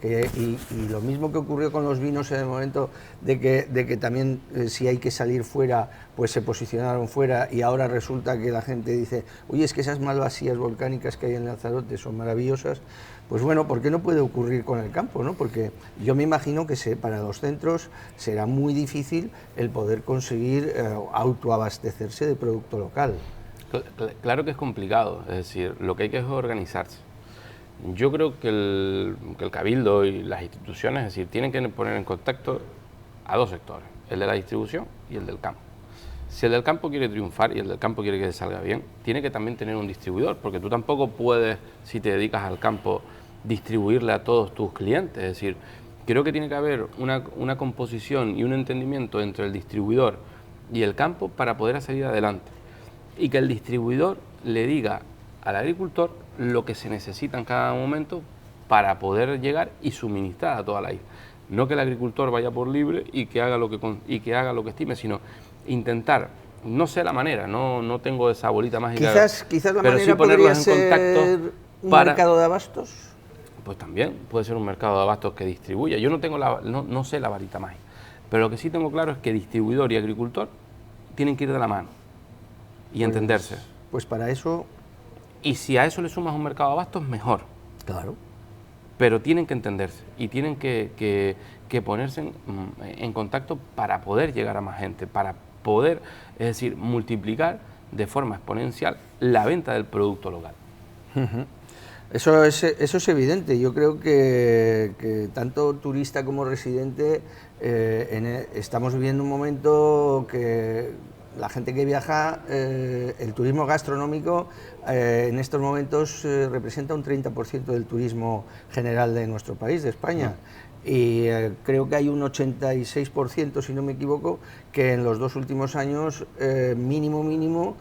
y lo mismo que ocurrió con los vinos en el momento de que también si hay que salir fuera, pues se posicionaron fuera, y ahora resulta que la gente dice, oye, es que esas malvasías volcánicas que hay en Lanzarote son maravillosas, pues bueno, ¿por qué no puede ocurrir con el campo, ¿no? Porque yo me imagino que para los centros será muy difícil el poder conseguir autoabastecerse de producto local. Claro que es complicado, es decir, lo que hay que es organizarse. Yo creo que el Cabildo y las instituciones, es decir, tienen que poner en contacto a dos sectores, el de la distribución y el del campo. Si el del campo quiere triunfar y el del campo quiere que salga bien, tiene que también tener un distribuidor, porque tú tampoco puedes, si te dedicas al campo, distribuirle a todos tus clientes. Es decir, creo que tiene que haber una composición y un entendimiento entre el distribuidor y el campo para poder salir adelante. Y que el distribuidor le diga al agricultor lo que se necesita en cada momento para poder llegar y suministrar a toda la isla. No que el agricultor vaya por libre y que haga lo que estime, sino intentar, no sé la manera, no tengo esa bolita mágica. Quizás la pero manera sí ponerlos podría en ser contacto un mercado de abastos. Pues también puede ser un mercado de abastos que distribuya. Yo no sé la varita mágica, pero lo que sí tengo claro es que distribuidor y agricultor tienen que ir de la mano y entenderse. Pues para eso... Y si a eso le sumas un mercado de abastos, mejor. Claro. Pero tienen que entenderse y tienen que ponerse en contacto para poder llegar a más gente, para poder, es decir, multiplicar de forma exponencial la venta del producto local. Eso es evidente. Yo creo que tanto turista como residente estamos viviendo un momento que la gente que viaja, el turismo gastronómico en estos momentos representa un 30% del turismo general de nuestro país, de España. Y creo que hay un 86%, si no me equivoco, que en los 2 últimos años, mínimo,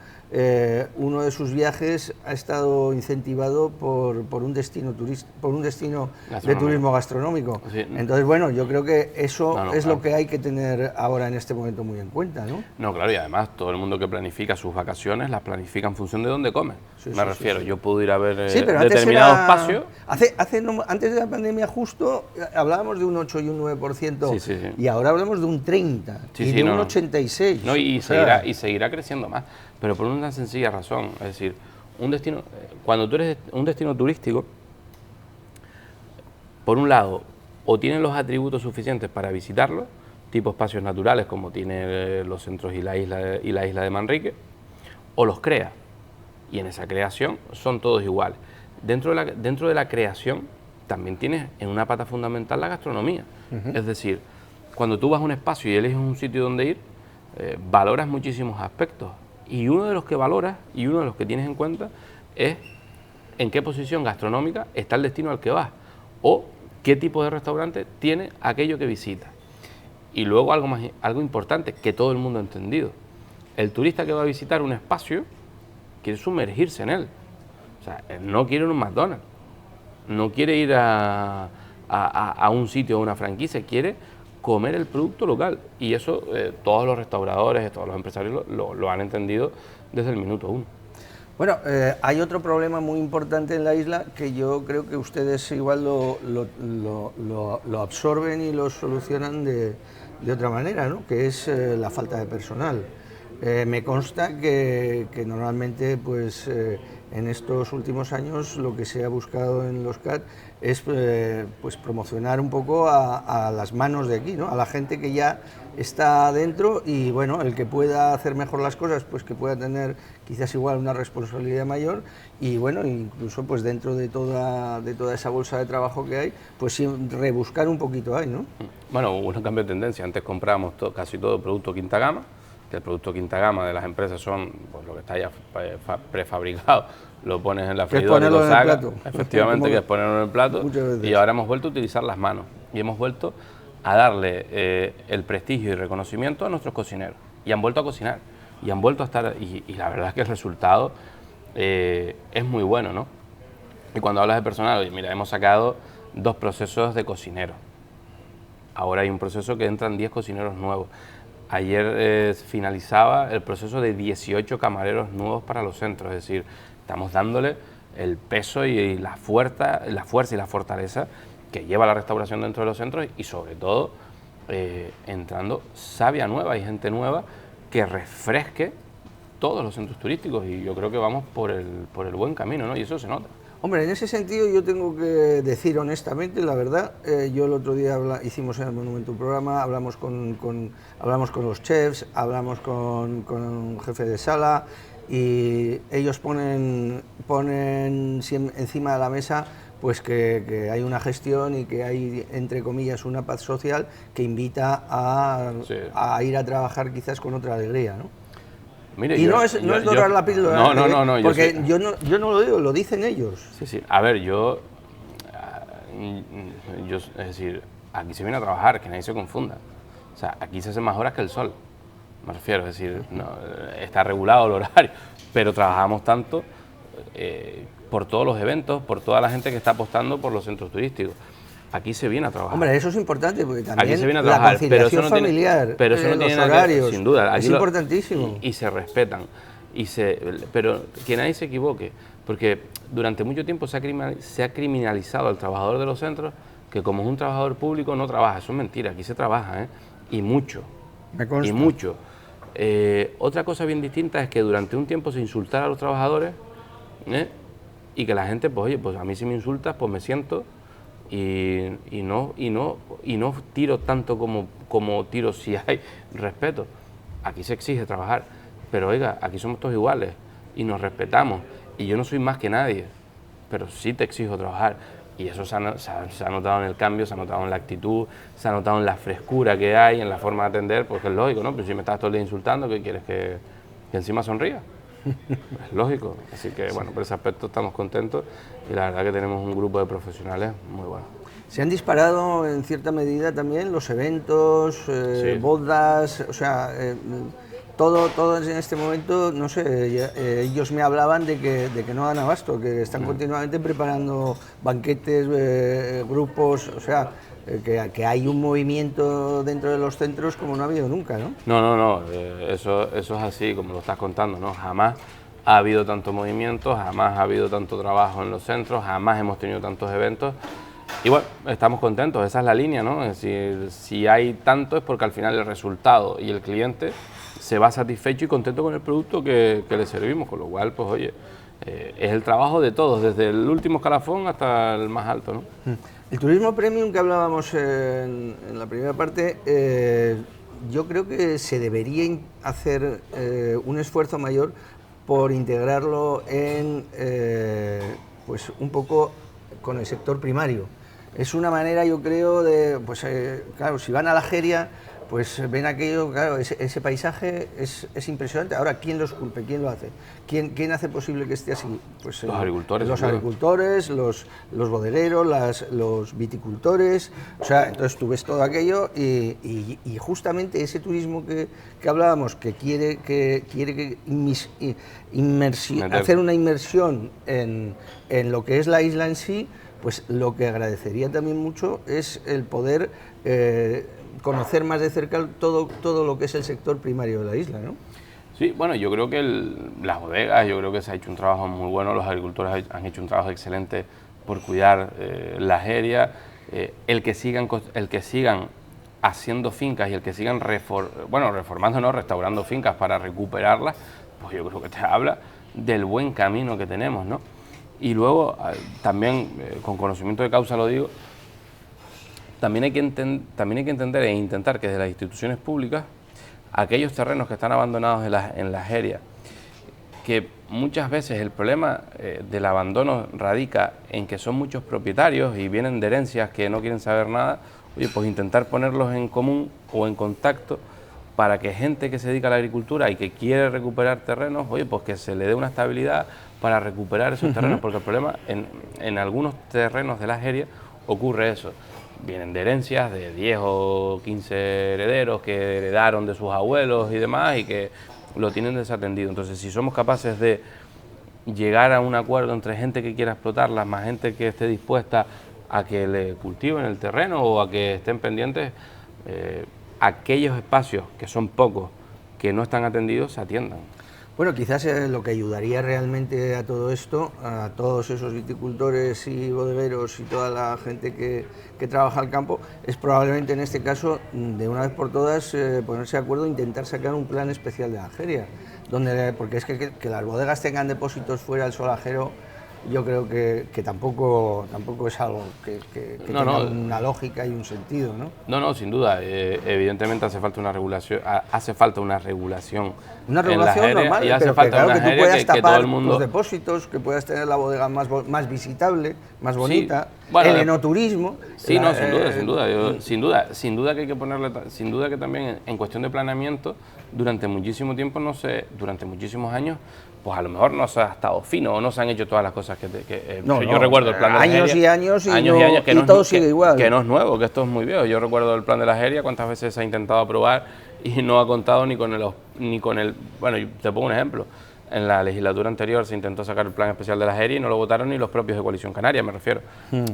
uno de sus viajes ha estado incentivado por un destino de turismo gastronómico. Sí. Entonces, bueno, yo creo que eso es lo que hay que tener ahora en este momento muy en cuenta, ¿no? No, claro, y además todo el mundo que planifica sus vacaciones las planifica en función de dónde come. Me refiero, yo puedo ir a ver determinados espacios. Antes de la pandemia justo hablábamos de un 8 y un 9%, y ahora hablamos de un 30% y de un 86%. No, y seguirá creciendo más, pero por una sencilla razón, es decir, cuando tú eres un destino turístico, por un lado, o tienes los atributos suficientes para visitarlo, tipo espacios naturales como tiene los centros y la isla de Manrique, o los creas, y en esa creación son todos iguales. Dentro de la creación también tienes en una pata fundamental la gastronomía. Es decir, cuando tú vas a un espacio y eliges un sitio donde ir, valoras muchísimos aspectos. Y uno de los que valoras y uno de los que tienes en cuenta es en qué posición gastronómica está el destino al que vas o qué tipo de restaurante tiene aquello que visitas. Y luego algo importante que todo el mundo ha entendido. El turista que va a visitar un espacio quiere sumergirse en él. O sea, él no quiere un McDonald's, no quiere ir a un sitio o una franquicia, quiere comer el producto local. Y eso todos los restauradores, todos los empresarios lo han entendido desde el minuto 1. Bueno, hay otro problema muy importante en la isla que yo creo que ustedes igual lo absorben y lo solucionan de otra manera, ¿no? Que es la falta de personal. Me consta que normalmente pues, en estos últimos años lo que se ha buscado en los CAT es pues promocionar un poco a las manos de aquí, ¿no? A la gente que ya está dentro y bueno, el que pueda hacer mejor las cosas, pues que pueda tener quizás igual una responsabilidad mayor y bueno, incluso pues dentro de toda esa bolsa de trabajo que hay, pues sí, rebuscar un poquito ahí, ¿no? Bueno, hubo un cambio de tendencia. Antes comprábamos casi todo producto quinta gama, que el producto quinta gama de las empresas son pues, lo que está ya prefabricado, lo pones en la freidora y lo sacas, efectivamente, que es ponerlo en el plato, y ahora hemos vuelto a utilizar las manos y hemos vuelto a darle el prestigio y reconocimiento a nuestros cocineros, y han vuelto a cocinar, y han vuelto a estar, y la verdad es que el resultado es muy bueno, ¿no? Y cuando hablas de personal, oye, mira, hemos sacado 2 procesos de cocineros, ahora hay un proceso que entran 10 cocineros nuevos. Ayer finalizaba el proceso de 18 camareros nuevos para los centros, es decir, estamos dándole el peso y la fuerza y la fortaleza que lleva la restauración dentro de los centros y sobre todo entrando savia nueva y gente nueva que refresque todos los centros turísticos y yo creo que vamos por el buen camino, ¿no? Y eso se nota. Hombre, en ese sentido yo tengo que decir honestamente, la verdad, yo el otro día hicimos en el Monumento un programa, hablamos con los chefs, hablamos con un jefe de sala y ellos ponen encima de la mesa pues que hay una gestión y que hay, entre comillas, una paz social que invita a ir a trabajar quizás con otra alegría, ¿no? Mire, y no es dorar la píldora, no, porque yo no lo digo, lo dicen ellos. Sí, sí. A ver, yo, es decir, aquí se viene a trabajar, que nadie se confunda. O sea, aquí se hacen más horas que el sol, me refiero, es decir, no, está regulado el horario, pero trabajamos tanto por todos los eventos, por toda la gente que está apostando por los centros turísticos. Aquí se viene a trabajar. Hombre, eso es importante porque también aquí se viene a trabajar, la conciliación familiar, pero eso no tiene los horarios, sin duda, es importantísimo. Y se respetan, pero que nadie se equivoque, porque durante mucho tiempo se ha criminalizado al trabajador de los centros, que como es un trabajador público no trabaja, eso es mentira, aquí se trabaja, y mucho, Me consta. y mucho. Otra cosa bien distinta es que durante un tiempo se insultara a los trabajadores, y que la gente, pues oye, pues a mí si me insultas, pues me siento y no tiro tanto como tiro si hay respeto. Aquí se exige trabajar, pero oiga, aquí somos todos iguales y nos respetamos y yo no soy más que nadie, pero sí te exijo trabajar y eso se ha notado en el cambio, se ha notado en la actitud, se ha notado en la frescura que hay, en la forma de atender, porque es lógico, ¿no? Pero si me estás todo el día insultando, ¿qué quieres? ¿Que encima sonría? Es lógico, así que bueno, por ese aspecto estamos contentos y la verdad que tenemos un grupo de profesionales muy bueno. Se han disparado en cierta medida también los eventos, Sí. bodas, o sea, todo en este momento, no sé, ellos me hablaban de que no dan abasto, que están continuamente preparando banquetes, grupos, o sea, que hay un movimiento dentro de los centros como no ha habido nunca, ¿no? No, eso es así como lo estás contando, ¿no? Jamás ha habido tanto movimiento, jamás ha habido tanto trabajo en los centros, jamás hemos tenido tantos eventos. Y bueno, estamos contentos, esa es la línea, ¿no? Es decir, si hay tanto es porque al final el resultado y el cliente se va satisfecho y contento con el producto que le servimos, con lo cual, pues oye, es el trabajo de todos, desde el último escalafón hasta el más alto, ¿no? El turismo premium que hablábamos en la primera parte, yo creo que se debería hacer un esfuerzo mayor por integrarlo en, pues un poco con el sector primario. Es una manera, yo creo, de, pues claro, si van a la Jeria, pues ven aquello, claro, ese paisaje es impresionante. Ahora, ¿quién lo esculpe? ¿Quién lo hace? ¿Quién hace posible que esté así? Pues los agricultores. Los agricultores, los bodegueros, los viticultores. O sea, entonces tú ves todo aquello y justamente ese turismo que hablábamos, que quiere hacer una inmersión en lo que es la isla en sí, pues lo que agradecería también mucho es el poder conocer más de cerca todo lo que es el sector primario de la isla, ¿no? Sí, bueno, yo creo que las bodegas, yo creo que se ha hecho un trabajo muy bueno, los agricultores han hecho un trabajo excelente por cuidar la jeria, el que sigan haciendo fincas y el que sigan reformando, no, restaurando fincas para recuperarlas, pues yo creo que te habla del buen camino que tenemos, ¿no? Y luego, también, con conocimiento de causa lo digo, también hay que entender e intentar que desde las instituciones públicas, aquellos terrenos que están abandonados en la jeria, que muchas veces el problema del abandono radica en que son muchos propietarios y vienen de herencias que no quieren saber nada, oye, pues intentar ponerlos en común o en contacto para que gente que se dedica a la agricultura y que quiere recuperar terrenos, oye, pues que se le dé una estabilidad para recuperar esos terrenos, porque el problema en algunos terrenos de la jeria ocurre eso. Vienen de herencias de 10 o 15 herederos que heredaron de sus abuelos y demás y que lo tienen desatendido. Entonces, si somos capaces de llegar a un acuerdo entre gente que quiera explotarlas, más gente que esté dispuesta a que le cultiven el terreno o a que estén pendientes, aquellos espacios, que son pocos, que no están atendidos, se atiendan. Bueno, quizás lo que ayudaría realmente a todo esto, a todos esos viticultores y bodegueros y toda la gente que trabaja al campo, es probablemente en este caso, de una vez por todas, ponerse de acuerdo e intentar sacar un plan especial de la jeria, porque es que las bodegas tengan depósitos fuera del solajero, yo creo que tampoco es algo que tenga una lógica y un sentido, ¿no? No, sin duda. Evidentemente hace falta una regulación. Una regulación normal, y hace pero falta claro, que tú puedas tapar todo el mundo... los depósitos, que puedas tener la bodega más visitable, más bonita, sí, bueno, el enoturismo. Sí, sin duda que hay que ponerle, sin duda que también en cuestión de planeamiento, durante muchísimo tiempo, durante muchísimos años, pues a lo mejor no se ha estado fino o no se han hecho todas las cosas yo recuerdo el plan de la jeria, años y años que todo sigue igual. Que no es nuevo, que esto es muy viejo. Yo recuerdo el plan de la jeria, cuántas veces se ha intentado aprobar y no ha contado ni con el... Bueno, te pongo un ejemplo. En la legislatura anterior se intentó sacar el plan especial de la jeria y no lo votaron ni los propios de Coalición Canaria, me refiero.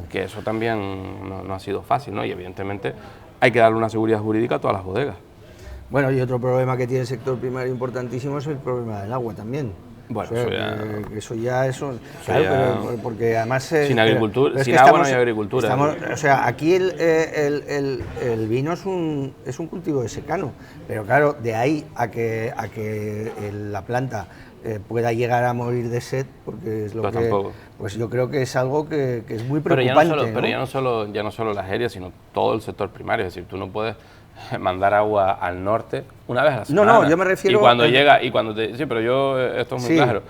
Que eso también no ha sido fácil, ¿no? Y evidentemente hay que darle una seguridad jurídica a todas las bodegas. Bueno, y otro problema que tiene el sector primario importantísimo es el problema del agua también. Bueno, eso ya claro, porque además... sin agricultura, sin agua no hay agricultura. O sea, aquí el vino es un cultivo de secano, pero claro, de ahí a que la planta pueda llegar a morir de sed, porque es lo que... Tampoco. Pues yo creo que es algo que es muy preocupante. Pero ya no solo la jeria, sino todo el sector primario, es decir, tú no puedes mandar agua al norte una vez a la semana. No, yo me refiero... Sí, pero esto es muy claro.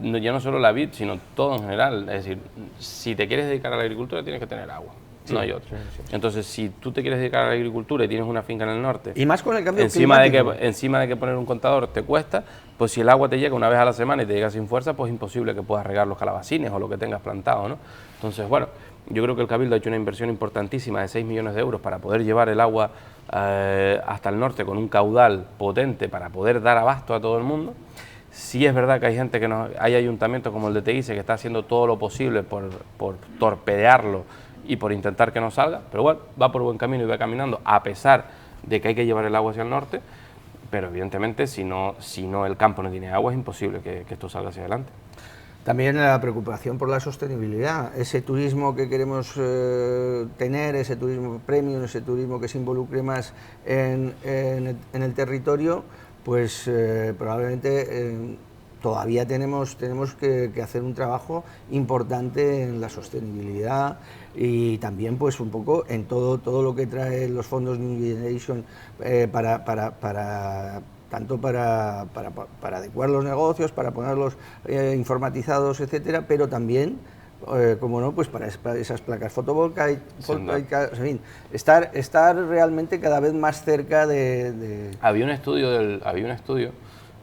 Ya no solo la vid, sino todo en general. Es decir, si te quieres dedicar a la agricultura, tienes que tener agua. Sí, no hay otro. Sí. Entonces, si tú te quieres dedicar a la agricultura y tienes una finca en el norte... Y más con el cambio climático. Encima de que poner un contador te cuesta, pues si el agua te llega una vez a la semana y te llega sin fuerza, pues es imposible que puedas regar los calabacines o lo que tengas plantado, ¿no? Entonces, bueno, yo creo que el Cabildo ha hecho una inversión importantísima de 6 millones de euros para poder llevar el agua hasta el norte con un caudal potente para poder dar abasto a todo el mundo. Sí es verdad que hay gente hay ayuntamientos como el de Teguise que está haciendo todo lo posible por torpedearlo y por intentar que no salga, pero bueno, va por buen camino y va caminando, a pesar de que hay que llevar el agua hacia el norte, pero evidentemente si no el campo no tiene agua es imposible que esto salga hacia adelante. También la preocupación por la sostenibilidad, ese turismo que queremos tener, ese turismo premium, ese turismo que se involucre más en el territorio, pues probablemente todavía tenemos que hacer un trabajo importante en la sostenibilidad y también pues un poco en todo lo que trae los fondos New Generation tanto para adecuar los negocios, para ponerlos informatizados, etcétera, pero también como no, pues para esas placas fotovoltaicas, en fin, estar realmente cada vez más cerca de... Había un estudio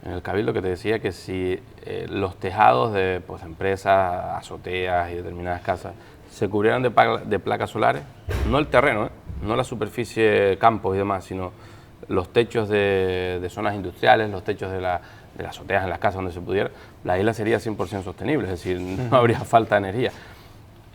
en el Cabildo que te decía que si los tejados de pues, empresas, azoteas y determinadas casas se cubrieran de placas solares, no el terreno, no la superficie, campos y demás, sino los techos de zonas industriales, los techos de las azoteas en las casas donde se pudiera, la isla sería 100% sostenible, es decir, no habría falta de energía.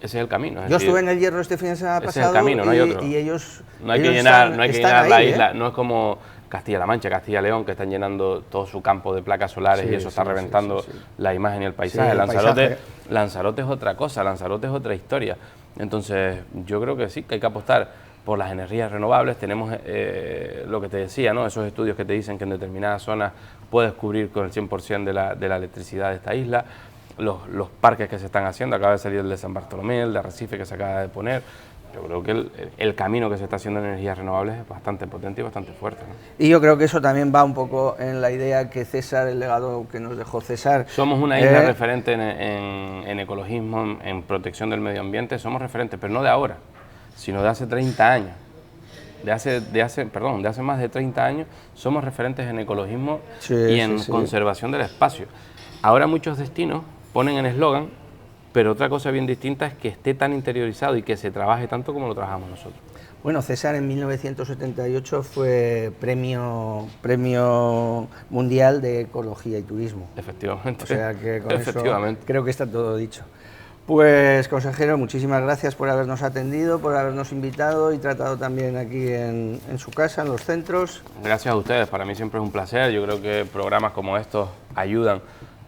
Ese es el camino. Yo estuve en el Hierro este fin de semana pasado, ese es el camino, no hay otro. Y ellos no hay que llenar la isla, no es como Castilla-La Mancha, Castilla-León, que están llenando todo su campo de placas solares y eso está reventando la imagen y el paisaje. Lanzarote es otra cosa, Lanzarote es otra historia. Entonces, yo creo que sí, que hay que apostar por las energías renovables. Tenemos lo que te decía, ¿no? Esos estudios que te dicen que en determinadas zonas puedes cubrir con el 100% de la electricidad de esta isla. Los parques que se están haciendo, acaba de salir el de San Bartolomé, el de Arrecife que se acaba de poner. Yo creo que el camino que se está haciendo en energías renovables es bastante potente y bastante fuerte, ¿no? Y yo creo que eso también va un poco en la idea que César, el legado que nos dejó César... Somos una isla referente en ecologismo, en protección del medio ambiente, somos referentes, pero no de ahora, sino de hace 30 años. De hace más de 30 años somos referentes en ecologismo y en conservación del espacio. Ahora muchos destinos ponen en eslogan, pero otra cosa bien distinta es que esté tan interiorizado y que se trabaje tanto como lo trabajamos nosotros. Bueno, César en 1978 fue premio mundial de ecología y turismo. Efectivamente. O sea que con eso Efectivamente. creo que está todo dicho. Pues, consejero, muchísimas gracias por habernos atendido, por habernos invitado y tratado también aquí en su casa, en los centros. Gracias a ustedes, para mí siempre es un placer. Yo creo que programas como estos ayudan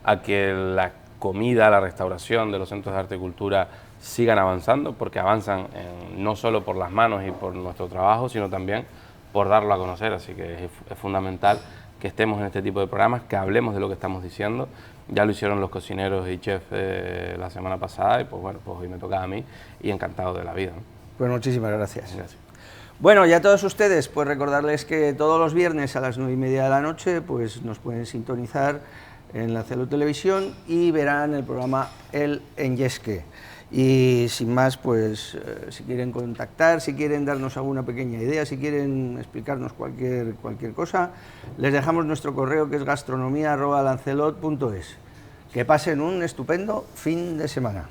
a que la comida, la restauración de los centros de arte y cultura sigan avanzando, porque avanzan no solo por las manos y por nuestro trabajo, sino también por darlo a conocer. Así que es fundamental que estemos en este tipo de programas, que hablemos de lo que estamos diciendo. Ya lo hicieron los cocineros y chefs la semana pasada y pues bueno, pues hoy me toca a mí y encantado de la vida, ¿no? Pues muchísimas gracias. Gracias. Bueno, y a todos ustedes, pues recordarles que todos los viernes a las 9:30 de la noche pues nos pueden sintonizar en la Celo Televisión y verán el programa El Enyesque. Y sin más, pues si quieren contactar, si quieren darnos alguna pequeña idea, si quieren explicarnos cualquier cosa, les dejamos nuestro correo, que es gastronomia@lancelot.es. Que pasen un estupendo fin de semana.